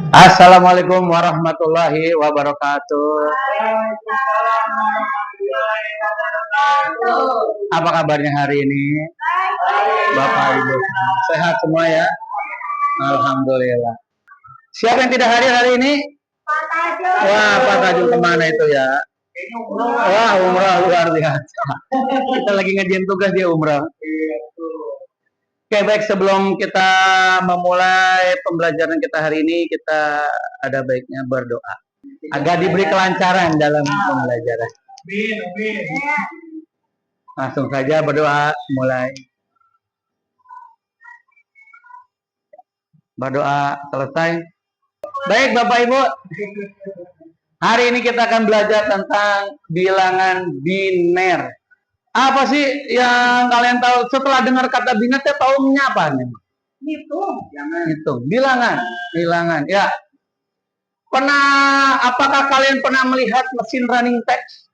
Assalamualaikum warahmatullahi wabarakatuh. Apa kabarnya hari ini, Bapak Ibu? Sehat semua ya? Alhamdulillah. Siapa yang tidak hadir hari ini? Wah, Pak Tajul kemana itu ya? Wah, umrah luar biasa. Kita lagi ngerjain tugas dia umrah. Oke, baik, sebelum kita memulai pembelajaran kita hari ini, kita ada baiknya berdoa agar diberi kelancaran dalam pembelajaran. Langsung saja berdoa, mulai. Berdoa selesai. Baik, Bapak Ibu, hari ini kita akan belajar tentang bilangan biner. Apa sih yang kalian tahu setelah dengar kata biner? Saya tahunya apa nih? Hitung, bilangan. Ya. Apakah kalian pernah melihat mesin running text?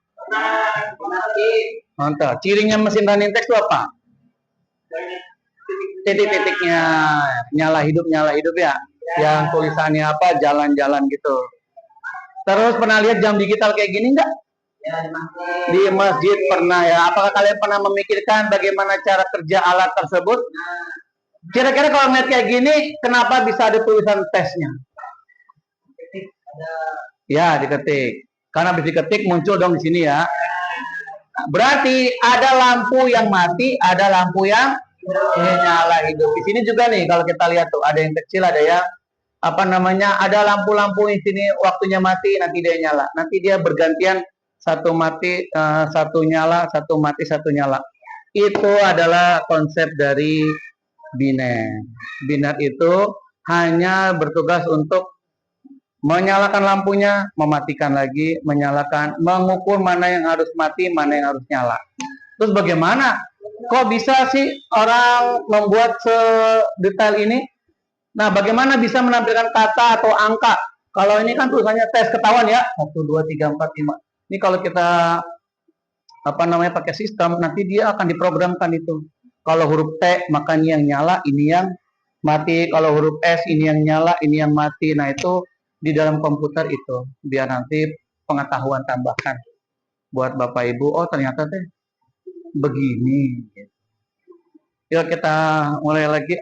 Mantap. Cirinya mesin running text itu apa? Titik-titiknya nyala hidup ya. Yang tulisannya apa? Jalan-jalan gitu. Terus pernah lihat jam digital kayak gini enggak? Di masjid pernah ya. Apakah kalian pernah memikirkan bagaimana cara kerja alat tersebut? Kira-kira kalau ngeliat kayak gini, kenapa bisa ada tulisan tesnya? Ya, diketik. Karena habis diketik muncul dong di sini ya. Berarti ada lampu yang mati, ada lampu yang nyala hidup. Di sini juga nih kalau kita lihat tuh ada yang kecil, ada yang ada lampu-lampu di sini waktunya mati, nanti dia nyala. Nanti dia bergantian satu mati, satu nyala, satu mati, satu nyala. Itu adalah konsep dari biner. Biner itu hanya bertugas untuk menyalakan lampunya, mematikan lagi, menyalakan, mengukur mana yang harus mati, mana yang harus nyala. Terus bagaimana? Kok bisa sih orang membuat sedetail ini? Nah, bagaimana bisa menampilkan kata atau angka? Kalau ini kan tulisannya tes ketahuan ya, 1, 2, 3, 4, 5. Ini kalau kita pakai sistem, nanti dia akan diprogramkan itu. Kalau huruf T, maka ini yang nyala, ini yang mati. Kalau huruf S, ini yang nyala, ini yang mati. Nah, itu di dalam komputer itu. Biar nanti pengetahuan tambahan buat Bapak Ibu. Oh, ternyata teh begini. Yuk kita mulai lagi.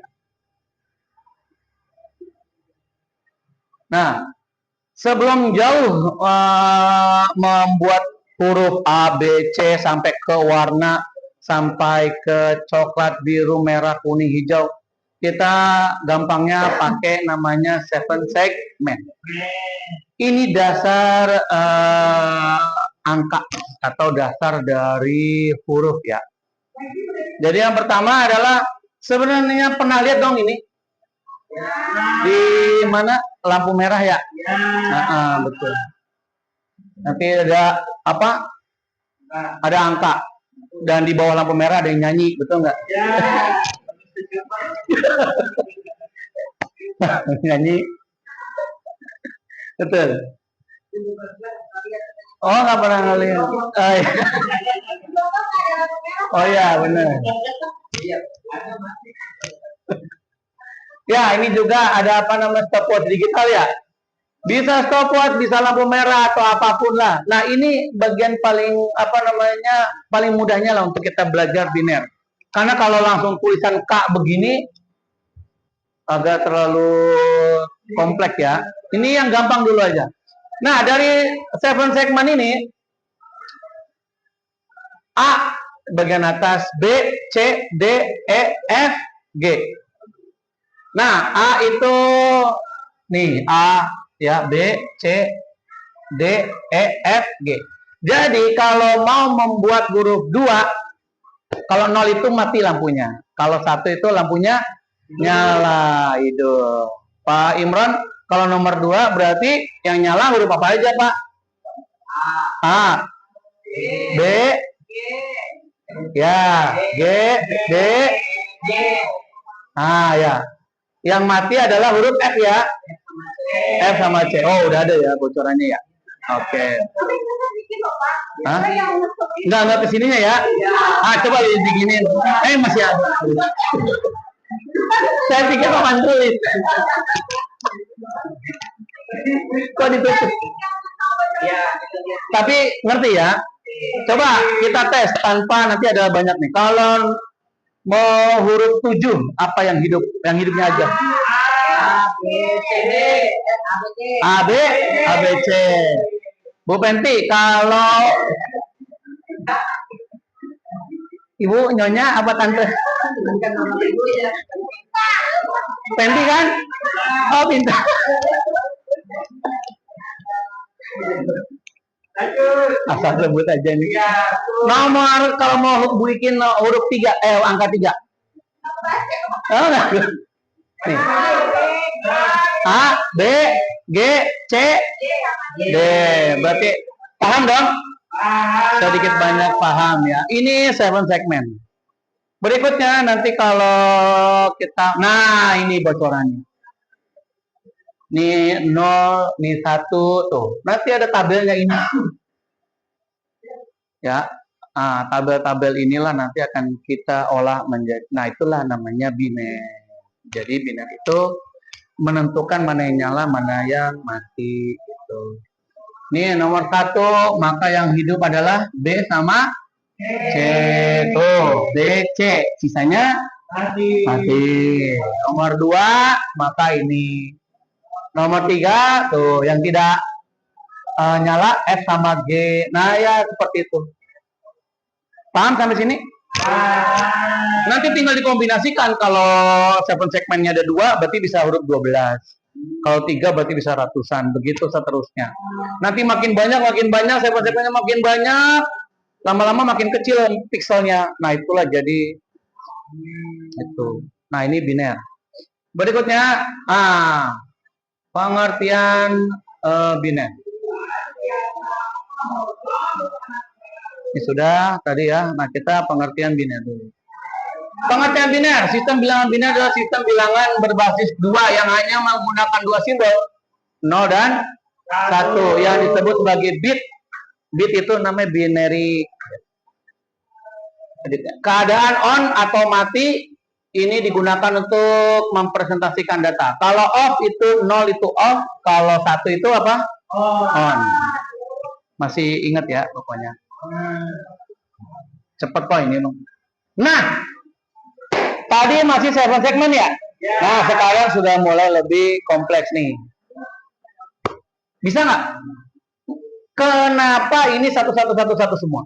Nah, sebelum jauh membuat huruf A, B, C sampai ke warna, sampai ke coklat, biru, merah, kuning, hijau, kita gampangnya pakai namanya 7 segment. Ini dasar angka atau dasar dari huruf ya. Jadi yang pertama adalah sebenarnya pernah lihat dong ini di mana lampu merah ya? Betul. Nanti ada apa? Ada angka dan di bawah lampu merah ada yang nyanyi, betul nggak? Nyanyi, betul. Oh, nggak pernah ngelihat. Oh ya, benar. Ya, ini juga ada stopwatch digital ya. Bisa stopwatch, bisa lampu merah atau apapun lah. Nah, ini bagian paling paling mudahnya lah untuk kita belajar biner. Karena kalau langsung tulisan K begini agak terlalu kompleks ya. Ini yang gampang dulu aja. Nah, dari 7 segment ini A bagian atas, B, C, D, E, F, G. Nah, A itu nih A ya, B, C, D, E, F, G. Jadi kalau mau membuat huruf 2, kalau 0 itu mati lampunya. Kalau 1 itu lampunya nyala hidup. Pak Imran, kalau nomor 2 berarti yang nyala huruf apa aja, Pak? A, B, ya, G, D, ya. Yang mati adalah huruf F ya. F sama C. Oh, udah ada ya bocorannya ya. Oke. Enggak kesininya ya. Coba diginin. Masih ada. Saya pikir aman tulis. Kok ditutup? Tapi ngerti ya? Coba kita tes tanpa nanti ada banyak nih. Kalau mau huruf 7, apa yang hidup? Yang hidupnya aja. A, B, A, B, C. Bu Penti, kalau Ibu nyonya apa tante? Penti kan? Oh, pintar. Asal sebut aja nih. Nomor kalau mau bikin huruf 3, angka 3. Oh, enggak. Nih. A, B, G, C, D. Berarti paham dong? Sedikit banyak paham ya. Ini 7 segmen. Berikutnya nanti kalau kita, nah ini bocorannya. Nih 0, nih 1 tuh. Nanti ada tabelnya ini. Ya. Tabel-tabel inilah nanti akan kita olah menjadi, nah itulah namanya biner. Jadi biner itu menentukan mana yang nyala, mana yang mati gitu. Nih nomor 1, maka yang hidup adalah B sama C. Tuh, B, C. Sisanya mati. Nomor 2, maka ini. Nomor 3, tuh yang tidak nyala F sama G. Nah ya seperti itu. Paham sampai sini? Nanti tinggal dikombinasikan. Kalau 7 segmennya ada 2, berarti bisa huruf 12. Kalau 3 berarti bisa ratusan. Begitu seterusnya. Nanti makin banyak 7 segmennya makin banyak. Lama-lama makin kecil pikselnya. Nah itulah jadi itu. Nah ini biner. Berikutnya pengertian biner. Ini sudah tadi ya. Nah kita pengertian biner dulu. Pengertian biner, sistem bilangan biner adalah sistem bilangan berbasis 2 yang hanya menggunakan 2 simbol, 0 dan 1 yang disebut sebagai bit. Bit itu namanya binary. Keadaan on atau mati ini digunakan untuk mempresentasikan data. Kalau off itu 0 itu off, kalau 1 itu apa? On. Masih ingat ya pokoknya. Cepet kok ini. Nah, tadi masih 7 segmen ya? Nah, sekarang sudah mulai lebih kompleks nih. Bisa nggak? Kenapa ini satu semua?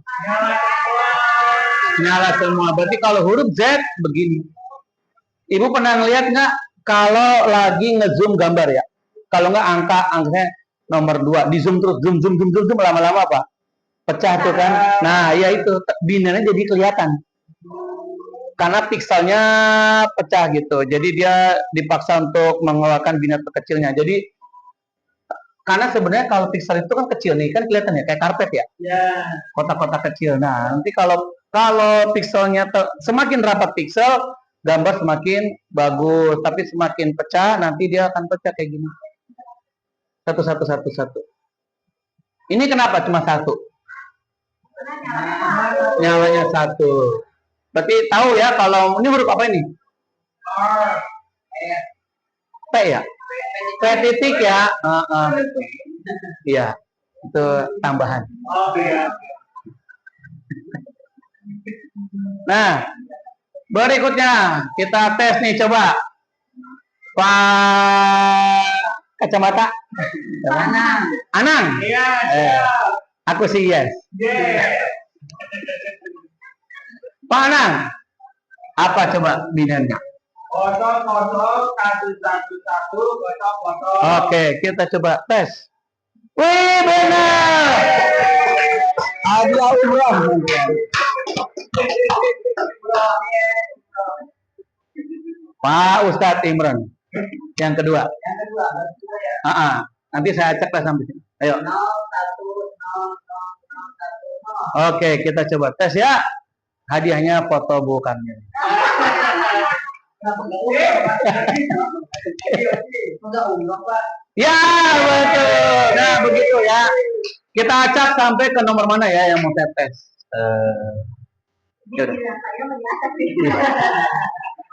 Nyala semua. Berarti kalau huruf Z begini. Ibu pernah ngeliat nggak kalau lagi ngezoom gambar ya? Kalau nggak angkanya nomor 2 di zoom terus zoom lama-lama apa? Pecah tuh kan? Nah, ya itu binernya jadi kelihatan. Karena pikselnya pecah gitu. Jadi dia dipaksa untuk mengeluarkan biner terkecilnya. Jadi karena sebenarnya kalau piksel itu kan kecil nih, kan kelihatan ya kayak karpet ya. Kotak-kotak kecil. Nah, nanti kalau pikselnya semakin rapat piksel, gambar semakin bagus. Tapi semakin pecah, nanti dia akan pecah kayak gini. Satu. Ini kenapa cuma 1? Nyalanya 1. Berarti tahu ya kalau ini huruf apa ini? P ya? P titik ya? Iya, itu tambahan. Nah, berikutnya kita tes nih, coba. Pak kacamata. Anang. Aku sih yes. Pak Anang, apa coba binernya? 00111 Oke, kita coba tes. Wih, benar. Hadiah umroh. Pak Ustadz Imran. Yang kedua. Nanti saya cek lah sampai sini. Ayo. Oke, kita coba tes ya. Hadiahnya foto bukannya. Ya, betul. Nah, begitu ya. Kita acak sampai ke nomor mana ya yang mau saya tes.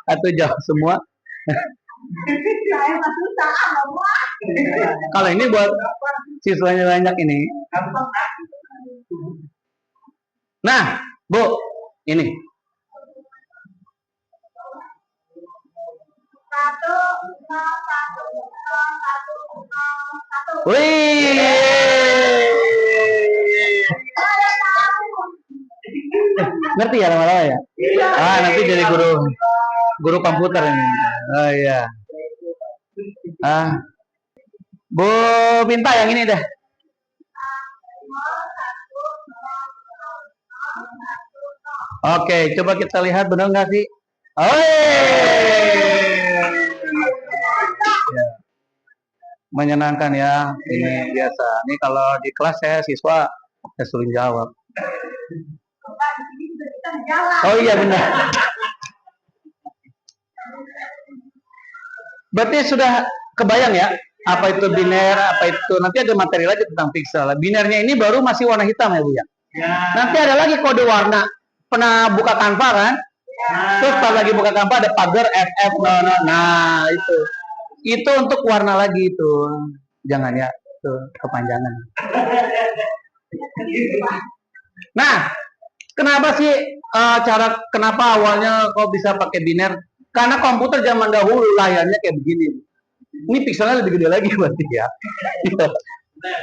Atau jauh semua. Kalau ini buat siswanya banyak ini. Nah, Bu, ini. Wih. Ngerti ya lama-lama ya? Nanti jadi guru komputer ini. Oh iya. Bu minta yang ini deh. Oke, coba kita lihat benar nggak sih? Oh, ya. Menyenangkan ya. Ini biasa. Ini kalau di kelas saya siswa saya suruh jawab. Oh iya benar. Berarti sudah kebayang ya apa itu biner, apa itu nanti ada materi lagi tentang pixel. Binernya ini baru masih warna hitam ya Bu ya. Nanti ada lagi kode warna. Pernah buka Canva kan? Terus pas lagi buka Canva ada pagar FF nah itu. Itu untuk warna lagi itu. Jangan ya, itu kepanjangan. Nah, kenapa sih kenapa awalnya kok bisa pakai biner? Karena komputer zaman dahulu layarnya kayak begini. Ini pixelnya lebih gede lagi berarti ya.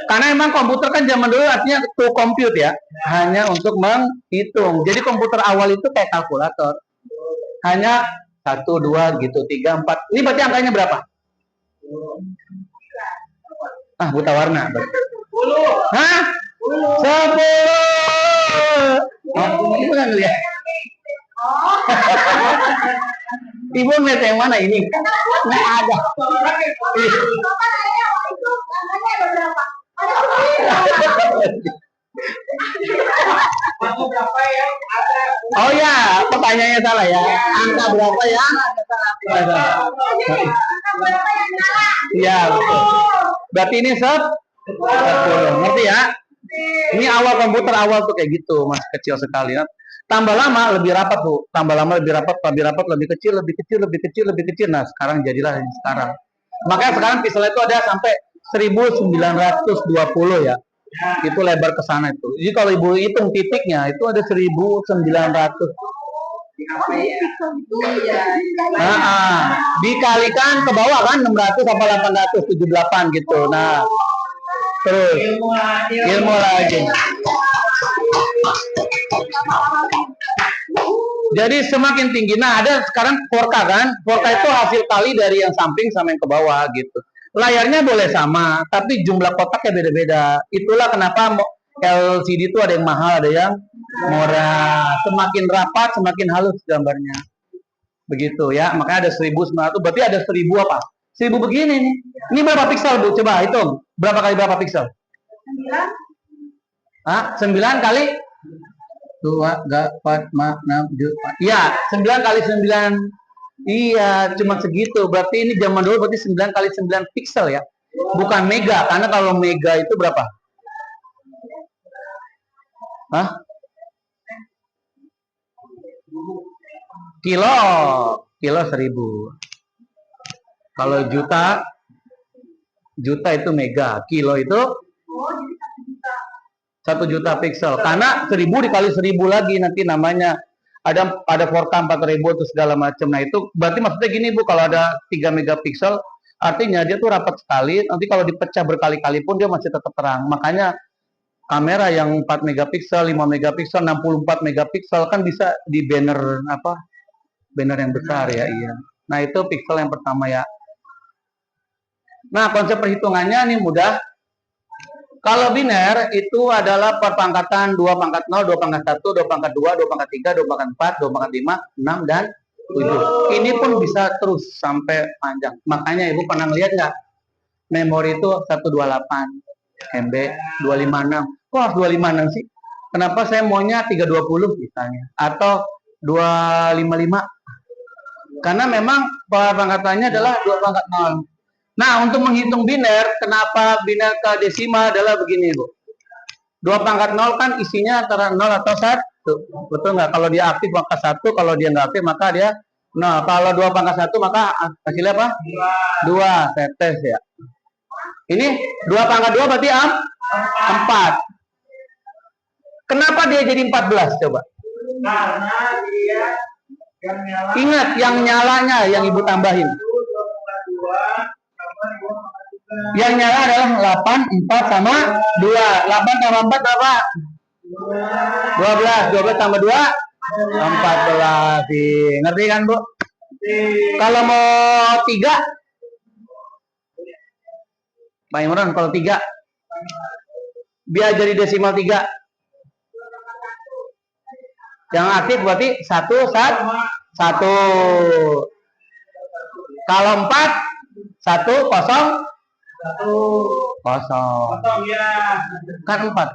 Karena emang komputer kan zaman dulu artinya to compute ya, hanya untuk menghitung. Jadi komputer awal itu kayak kalkulator. Hanya 1, 2 gitu, 3, 4. Ini berarti angkanya berapa? Buta warna. 10. Hah? 10. Ibu nggak ngeliat? Ibu ngeliat yang mana ini? Nggak ada. Oh ya, pertanyaannya salah ya. Angka berapa ya? Iya, betul. Berarti ini 10. Ngerti ya? Ini awal komputer awal tuh kayak gitu, masih kecil sekali. Tambah lama lebih rapat Bu. Tambah lama lebih rapat, lebih kecil, lebih kecil, lebih kecil, lebih kecil. Nah, sekarang jadilah ini sekarang. Makanya sekarang pixel itu ada sampai 1920 ya. Itu lebar ke sana itu. Jadi kalau Ibu hitung titiknya itu ada 1900. Dikalikan ke bawah kan 600 sampai 878 gitu. Nah, terus ilmu lagi. Jadi semakin tinggi. Nah, ada sekarang 4K kan? 4K itu hasil kali dari yang samping sama yang ke bawah gitu. Layarnya boleh sama, tapi jumlah kotaknya beda-beda. Itulah kenapa LCD itu ada yang mahal, ada yang murah. Semakin rapat, semakin halus gambarnya. Begitu ya. Makanya ada 1900. Berarti ada 1000 apa? 1000 begini nih. Ini berapa piksel Bu? Coba hitung. Berapa kali berapa piksel? 9. 9 kali 2, 4, 5, 6, 7. Iya, 9 kali 9. Iya, cuma segitu. Berarti ini zaman dulu berarti 9 kali 9 piksel ya. Bukan mega, karena kalau mega itu berapa? Kilo 1000. Kalau juta itu mega. Kilo itu 1 juta piksel. Karena 1000 dikali 1000 lagi nanti namanya ada 4K 4000 itu segala macam. Nah itu berarti maksudnya gini Bu, kalau ada 3 megapiksel artinya dia tuh rapat sekali. Nanti kalau dipecah berkali-kali pun dia masih tetap terang. Makanya kamera yang 4 megapiksel, 5 megapiksel, 64 megapiksel kan bisa di banner banner yang besar ya. Iya. Nah itu piksel yang pertama ya. Nah konsep perhitungannya ini mudah. Kalau biner itu adalah perpangkatan 2 pangkat 0, 2 pangkat 1, 2 pangkat 2, 2 pangkat 3, 2 pangkat 4, 2 pangkat 5, 6, dan 7. Ini pun bisa terus sampai panjang. Makanya Ibu pernah lihat nggak? Memori itu 128 MB, 256. Kok harus 256 sih? Kenapa saya maunya 320 misalnya? Atau 255? Karena memang perpangkatannya adalah 2 pangkat 0. Nah, untuk menghitung biner, kenapa biner ke desimal adalah begini, Bu. 2 pangkat 0 kan isinya antara 0 atau 1. Betul nggak? Kalau dia aktif maka 1, kalau dia nggak aktif maka dia Nah, kalau 2 pangkat 1 maka hasilnya apa? 2. Saya tes ya. Ini 2 pangkat 2 berarti 4. Kenapa dia jadi 14 coba? Karena dia yang nyala. Ingat yang nyalanya yang Ibu tambahin. Yang nyala adalah 8, 4 sama 2. 8 tambah 4 berapa? 12. 12 tambah 2? 14. Ngerti kan, Bu? Kalau mau 3? Pak Imran, kalau 3? Biar jadi desimal 3. Yang aktif berarti 1, 1. Kalau 4, 1, 0, 0. Kan 4.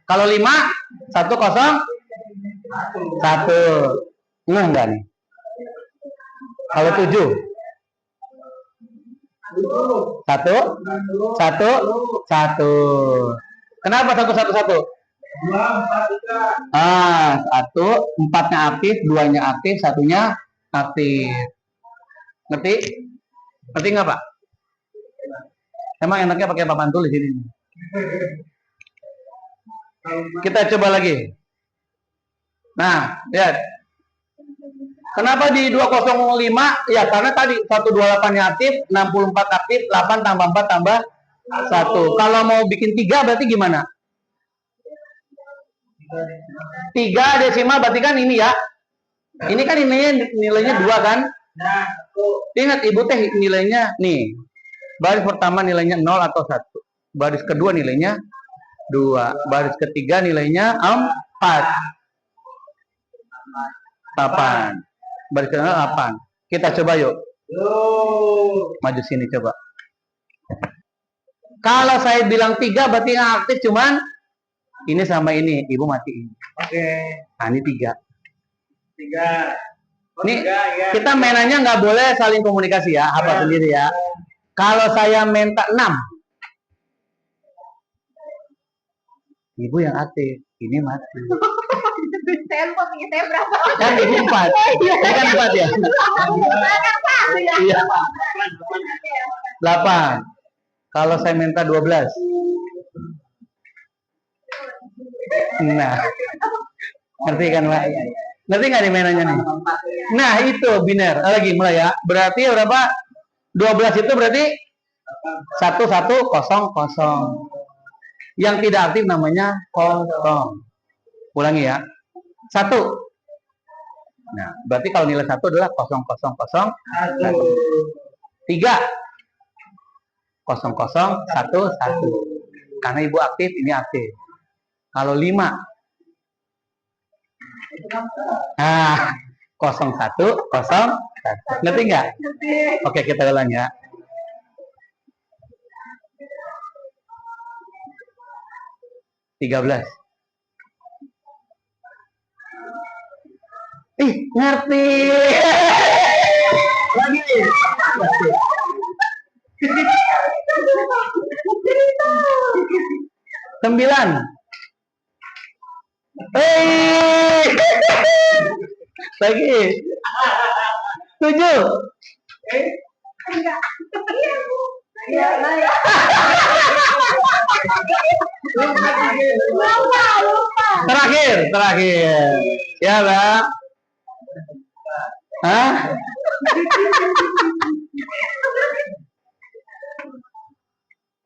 Kalau 5, 1, 0, 1. Enggak nih. Kalau 7, 1, 1, 1. Kenapa 1, 1, 1? 1, 4-nya aktif, 2-nya aktif, 1-nya aktif. Ngerti? Ngerti nggak, Pak? Emang enaknya pakai papan tulis ini. Kita coba lagi. Nah, lihat. Kenapa di 205? Ya, karena tadi 128-nya aktif, 64 aktif, 8 tambah 4 tambah 1. Kalau mau bikin 3 berarti gimana? 3 desimal berarti kan ini ya. Ini kan nilainya 2 kan? Ingat Ibu teh nilainya nih. Baris pertama nilainya 0 atau 1. Baris kedua nilainya 2. Baris ketiga nilainya 4. 8. Baris kedua 8. Kita coba yuk. Maju sini coba. Kalau saya bilang 3 berarti yang aktif cuman ini sama ini. Ibu matiin. Oke. Nah, ini 3. 3. Nih, kita mainannya nggak boleh saling komunikasi ya, apa sendiri ya. Kalau saya minta 6, Ibu yang aktif, ini mati. Saya lupa punya saya berapa. Kan ini 4. Ini kan 4 ya? Iya. 8. Kalau saya minta 12. Nah. Ngerti kan, Pak? Ngerti nggak nih mainannya nih? Nah, itu biner. Lagi mulai ya. Berarti berapa? 12 itu berarti 1, 1, 0, 0. Yang tidak aktif namanya kosong. Ulangi ya. 1. Nah, berarti kalau nilai 1 adalah 0, 0, 0, 1. 3. 0, 0, 1, 1. Karena Ibu aktif, ini aktif. Kalau 5. Nah, 0, 1, 0, 1. Ngerti nggak? Oke, kita ulang ya. (13). Ngerti. Lagi. 9. Lagi. 7. Terakhir. Ya lah. Hah?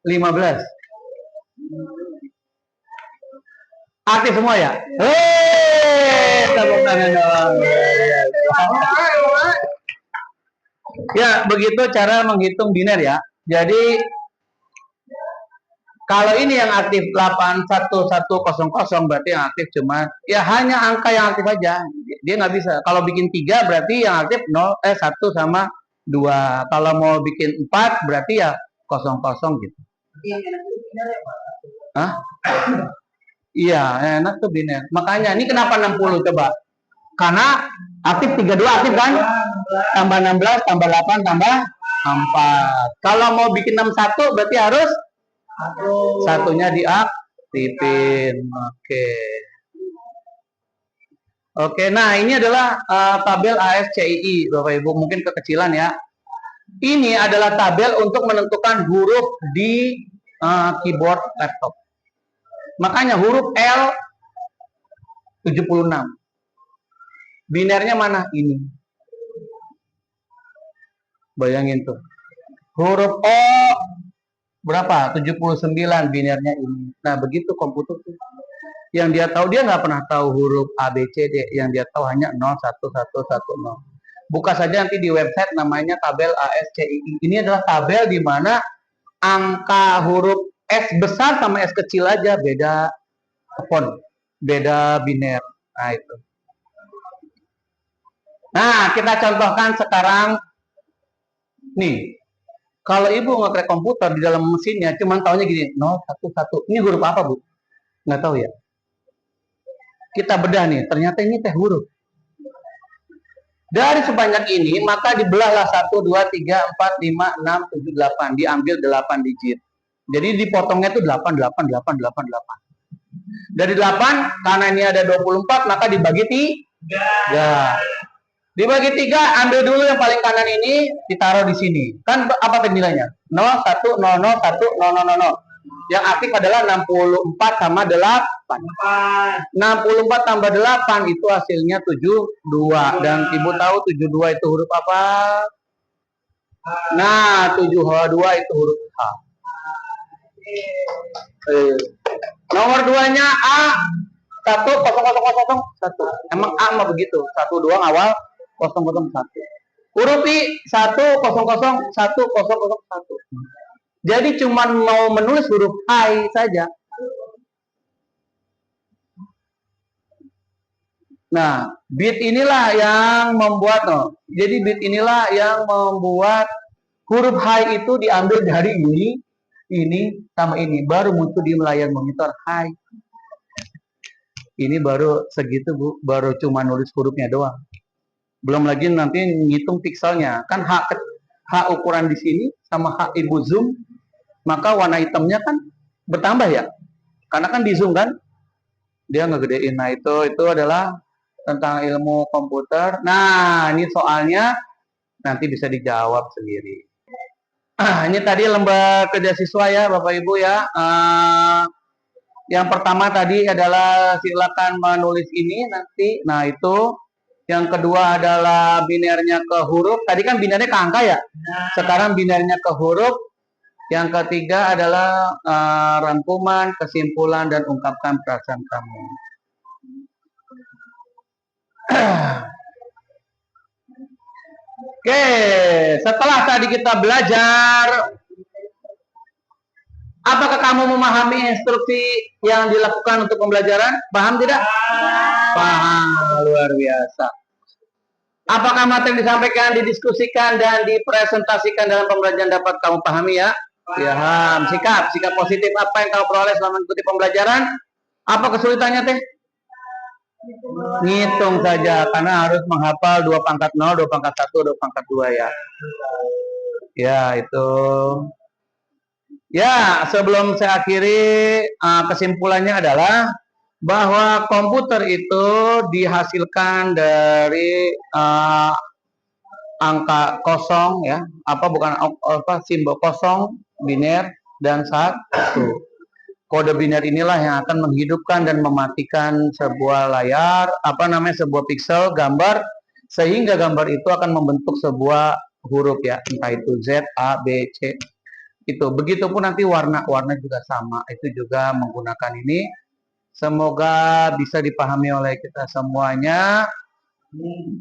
15. Aktif semua ya? Tepuk tangan dong. Ya, begitu cara menghitung biner ya. Jadi kalau ini yang aktif 81100 berarti yang aktif cuma ya hanya angka yang aktif aja. Dia nggak bisa. Kalau bikin 3 berarti yang aktif 1 sama 2. Kalau mau bikin 4 berarti ya 00 gitu. Hah? Iya, enak tuh biner. Makanya ini kenapa 60 coba? Karena aktif 32 aktif kan? Tambah 16, tambah 8, tambah 4. Kalau mau bikin 61 berarti harus satunya diaktifin. Oke. Oke, nah ini adalah tabel ASCII, Bapak Ibu. Mungkin kekecilan ya. Ini adalah tabel untuk menentukan huruf di keyboard laptop. Makanya huruf L 76. Binernya mana? Ini. Bayangin tuh. Huruf O berapa? 79, binernya ini. Nah, begitu komputer tuh. Yang dia tahu, dia nggak pernah tahu huruf A, B, C, D. Yang dia tahu hanya 0, 1, 1, 1, 0. Buka saja nanti di website namanya tabel ASCII. Ini adalah tabel di mana angka huruf S besar sama S kecil aja beda font, beda biner. Nah, itu. Nah, kita contohkan sekarang nih. Kalau ibu ngekrek komputer di dalam mesinnya, cuman taunya gini, 0, 1, 1. Ini huruf apa, Bu? Nggak tahu ya. Kita bedah nih, ternyata ini teh huruf. Dari sebanyak ini, maka dibelahlah 1, 2, 3, 4, 5, 6, 7, 8. Diambil 8 digit. Jadi dipotongnya itu 8, 8, 8, 8, 8. Dari 8, karena ini ada 24, maka dibagi 3. Dibagi 3, ambil dulu yang paling kanan ini, ditaruh di sini. Kan apa nilainya? 0, 1, 0, 0, 1, 0, 0, 0. Yang aktif adalah 64 sama 8. 64 tambah 8 itu hasilnya 72. Dan ibu tahu 72 itu huruf apa? Nah, 72 itu huruf H. Nomor 2-nya A 1 0 0 0 1. Emang A mah begitu. 1 doang awal 0 0 1. Huruf I 1 0 0 1 0 0 1. Jadi cuma mau menulis huruf I saja. Nah, bit inilah yang membuat Jadi bit inilah yang membuat huruf H itu diambil dari ini sama ini, baru muncul di layar monitor H. Ini baru segitu, Bu, baru cuma nulis hurufnya doang. Belum lagi nanti ngitung pixelnya. Kan H ukuran di sini sama H ibu zoom, maka warna hitamnya kan bertambah ya. Karena kan di zoom kan, dia ngegedein. Nah, itu adalah tentang ilmu komputer. Nah, ini soalnya nanti bisa dijawab sendiri. Ini tadi lembar kerja siswa ya, Bapak Ibu ya. Yang pertama tadi adalah silakan menulis ini nanti. Nah, itu. Yang kedua adalah binernya ke huruf. Tadi kan binernya ke angka ya. Sekarang binernya ke huruf. Yang ketiga adalah rangkuman, kesimpulan, dan ungkapkan perasaan kamu. Oke, setelah tadi kita belajar, apakah kamu memahami instruksi yang dilakukan untuk pembelajaran? Paham tidak? Paham, luar biasa. Apakah materi yang disampaikan, didiskusikan, dan dipresentasikan dalam pembelajaran dapat kamu pahami ya? Paham. Sikap positif apa yang kamu peroleh selama mengikuti pembelajaran? Apa kesulitannya teh? Ngitung saja, karena harus menghafal 2 pangkat 0, 2 pangkat 1, 2 pangkat 2 ya. Ya, itu. Ya, sebelum saya akhiri, kesimpulannya adalah bahwa komputer itu dihasilkan dari angka kosong ya, simbol kosong, biner, dan 1. Kode biner inilah yang akan menghidupkan dan mematikan sebuah layar, sebuah pixel gambar, sehingga gambar itu akan membentuk sebuah huruf ya, entah itu Z, A, B, C. Itu. Begitupun nanti warna juga sama, itu juga menggunakan ini. Semoga bisa dipahami oleh kita semuanya.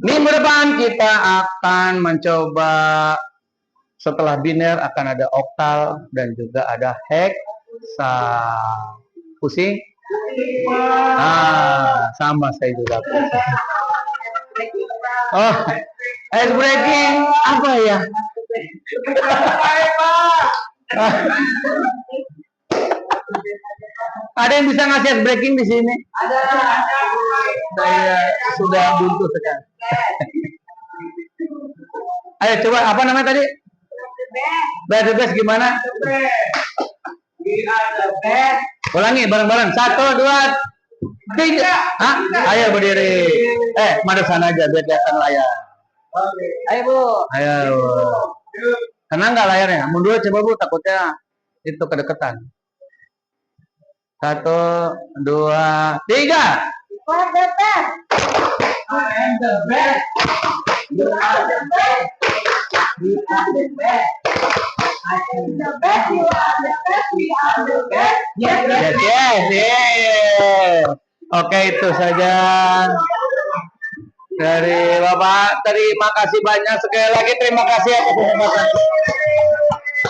Minggu depan kita akan mencoba, setelah biner akan ada oktal dan juga ada heksa. Pusing? Sama saya juga pusing. Oh, ice breaking apa ya? Ada yang bisa ngasih ice breaking di sini? Ada. Saya sudah buntu sekarang. Ayo coba, apa namanya tadi? The best gimana? Ulangi bareng-bareng. 1, 2. Tiga. Hah? Ayo berdiri. Mana sana aja biar kelihatan layar. Oke. Ayo Bu. Ayo. Tenang nggak layarnya? Mundur coba Bu, takutnya itu kedekatan. 1, 2, 3. What the best? I am the best. You are the best. You are the best. I am the best. You are the best. We are the best. Yes, Yes, yes, yes. Oke, itu saja dari Bapak. Terima kasih banyak sekali lagi. Terima kasih atas kesempatan.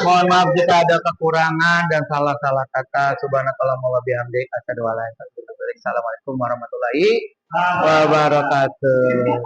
Mohon maaf jika ada kekurangan dan salah-salah kata. Subhanakallahumma wa bihamdik asyhadu an la ilaha illa anta. Assalamualaikum warahmatullahi wabarakatuh.